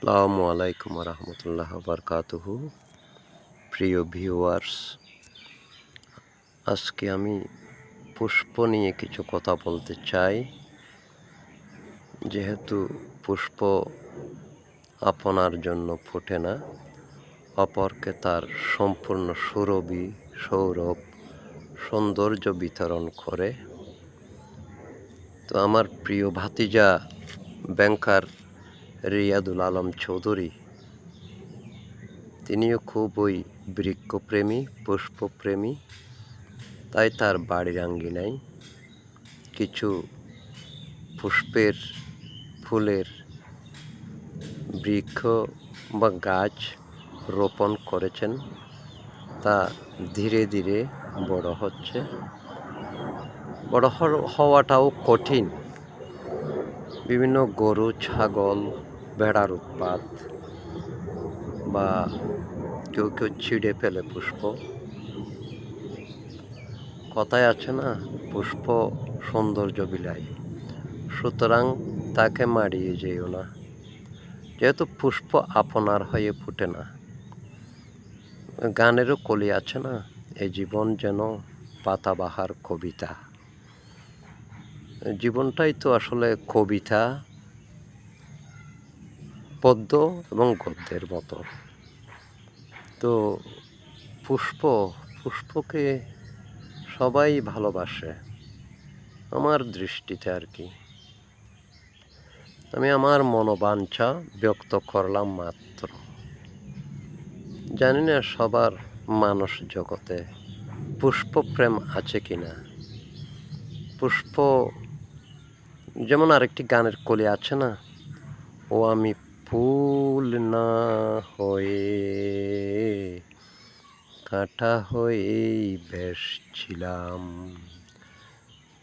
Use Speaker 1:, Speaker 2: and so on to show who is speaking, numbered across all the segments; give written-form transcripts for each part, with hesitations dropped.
Speaker 1: আসসালামু আলাইকুম রহমতুল্লাহ বারকাতুহু। প্রিয় ভিউয়ার্স, আজকে আমি পুষ্প নিয়ে কিছু কথা বলতে চাই। যেহেতু পুষ্প আপনার জন্য ফোটে না, অপরকে তার সম্পূর্ণ সুরভি সৌরভ সৌন্দর্য বিতরণ করে। তো আমার প্রিয় ভাতিজা ব্যাংকার রিয়াদুল আলম চৌধুরী, তিনিও খুবই বৃক্ষপ্রেমী, পুষ্পপ্রেমী। তাই তার বাড়ির আঙ্গিনায় কিছু পুষ্পের ফুলের বৃক্ষ বা গাছ রোপণ করেছেন। তা ধীরে ধীরে বড় হচ্ছে। বড় হওয়াটাও কঠিন। বিভিন্ন গরু, ছাগল, ভেড়ার উৎপাত বা কেউ কেউ ছিঁড়ে ফেলে পুষ্প। কথায় আছে না, পুষ্প সৌন্দর্য বিলায়, সুতরাং তাকে মারিয়ে যেও না। যেহেতু পুষ্প আপনার হয়ে ফুটে না, গানেরও কলি আছে না, এই জীবন যেন পাতাবাহার কবিতা। জীবনটাই তো আসলে কবিতা, পদ্য এবং গদ্যের মতো। তো পুষ্পকে সবাই ভালোবাসে আমার দৃষ্টিতে আর কি। আমি আমার মনোবাঞ্ছা ব্যক্ত করলাম মাত্র। জানি না সবার মানুষ জগতে পুষ্পপ্রেম আছে কিনা। পুষ্প যেমন আরেকটি গানের কলি আছে না, ও আমি ফুল না হয়ে কাঁটা হয়েই বেশ ছিলাম,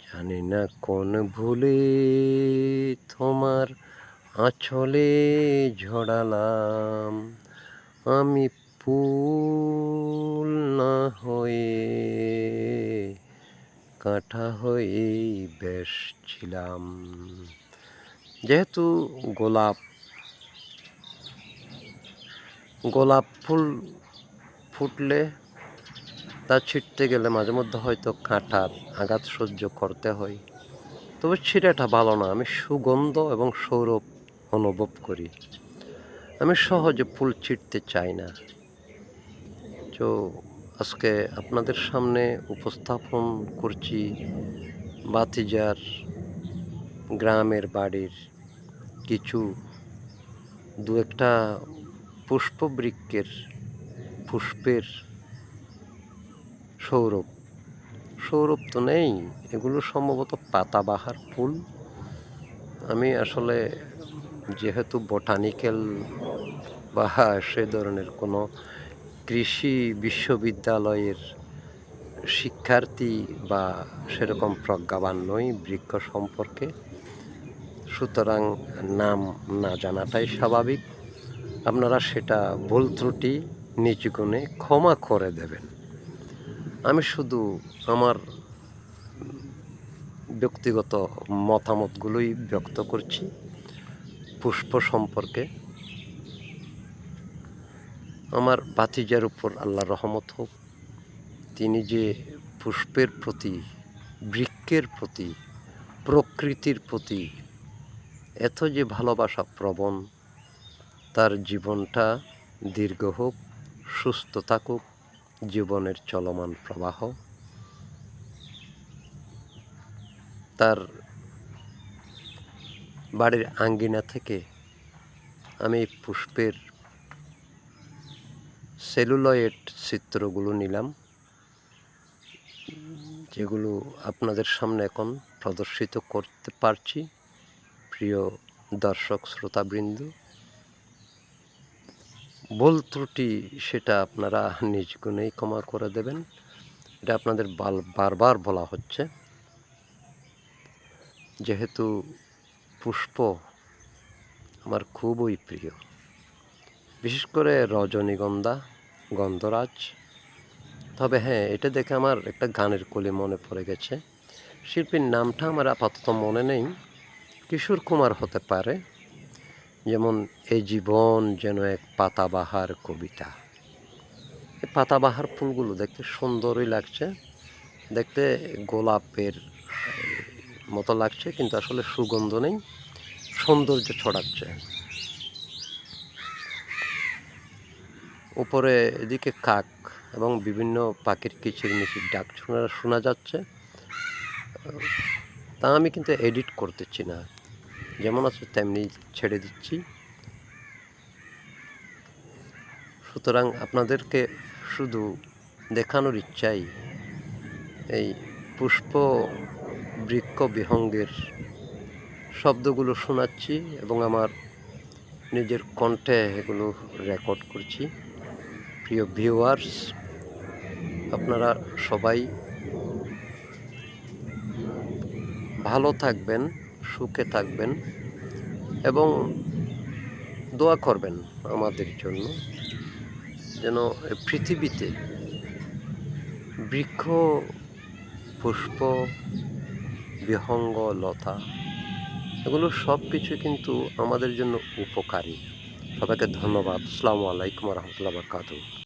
Speaker 1: জানি না কোন ভুলে তোমার আঁচলে ঝরালাম। আমি ফুল না হয়ে কাঁটা হয়েই বেশ ছিলাম। যেহেতু গোলাপ ফুল ফুটলে তা ছিঁড়তে গেলে মাঝে মধ্যে হয়তো কাঁটার আঘাত সহ্য করতে হয়, তবে ছিঁড়াটা ভালো না। আমি সুগন্ধ এবং সৌরভ অনুভব করি। আমি সহজে ফুল ছিঁড়তে চাই না। তো আজকে আপনাদের সামনে উপস্থাপন করছি ভাতিজার গ্রামের বাড়ির কিছু দু একটা পুষ্পবৃক্ষের পুষ্পের সৌরভ তো নেই, এগুলো সম্ভবত পাতাবাহার ফুল। আমি আসলে যেহেতু বোটানিক্যাল বা সে ধরনের কোনো কৃষি বিশ্ববিদ্যালয়ের শিক্ষার্থী বা সেরকম প্রজ্ঞাবান নই বৃক্ষ সম্পর্কে, সুতরাং নাম না জানাটাই স্বাভাবিক। আপনারা সেটা ভুল ত্রুটি নিজ গুণে ক্ষমা করে দেবেন। আমি শুধু আমার ব্যক্তিগত মতামতগুলোই ব্যক্ত করছি পুষ্প সম্পর্কে। আমার ভাতিজার উপর আল্লাহর রহমত হোক, তিনি যে পুষ্পের প্রতি, বৃক্ষের প্রতি, প্রকৃতির প্রতি এত যে ভালোবাসা প্রবণ, তার জীবনটা দীর্ঘ হোক, সুস্থ থাকুক, জীবনের চলমান প্রবাহ। তার বাড়ির আঙ্গিনা থেকে আমি পুষ্পের সেলুলয়েড চিত্রগুলো নিলাম, যেগুলো আপনাদের সামনে এখন প্রদর্শিত করতে পারছি। প্রিয় দর্শক শ্রোতাবৃন্দ, ভুল ত্রুটি সেটা আপনারা নিজ গুণেই ক্ষমা করে দেবেন। এটা আপনাদের বারবার বলা হচ্ছে। যেহেতু পুষ্প আমার খুবই প্রিয়, বিশেষ করে রজনীগন্ধা, গন্ধরাজ। তবে হ্যাঁ, এটা দেখে আমার একটা গানের কলি মনে পড়ে গেছে। শিল্পীর নামটা আমার আপাতত মনে নেই, কিশোর কুমার হতে পারে। যেমন এই জীবন যেন এক পাতাবাহার কবিতা। এই পাতাবাহার ফুলগুলো দেখতে সুন্দরই লাগছে, দেখতে গোলাপের মতো লাগছে, কিন্তু আসলে সুগন্ধ নেই, সৌন্দর্য ছড়াচ্ছে। উপরে এদিকে কাক এবং বিভিন্ন পাখির কিচিরমিচির ডাক শোনা যাচ্ছে। তা আমি কিন্তু এডিট করতেছি না, যেমন আছে তেমনি ছেড়ে দিচ্ছি। সুতরাং আপনাদেরকে শুধু দেখানোর ইচ্ছাই এই পুষ্প বৃক্ষ বিহঙ্গের শব্দগুলো শোনাচ্ছি এবং আমার নিজের কণ্ঠে এগুলো রেকর্ড করছি। প্রিয় ভিউয়ার্স, আপনারা সবাই ভালো থাকবেন, সুখে থাকবেন এবং দোয়া করবেন আমাদের জন্য, যেন পৃথিবীতে বৃক্ষ, পুষ্প, বিহঙ্গ, লতা এগুলো সব কিছু কিন্তু আমাদের জন্য উপকারী। সবাইকে ধন্যবাদ। আসসালামু আলাইকুম রহমতুল্লাহ বারকাতুহু।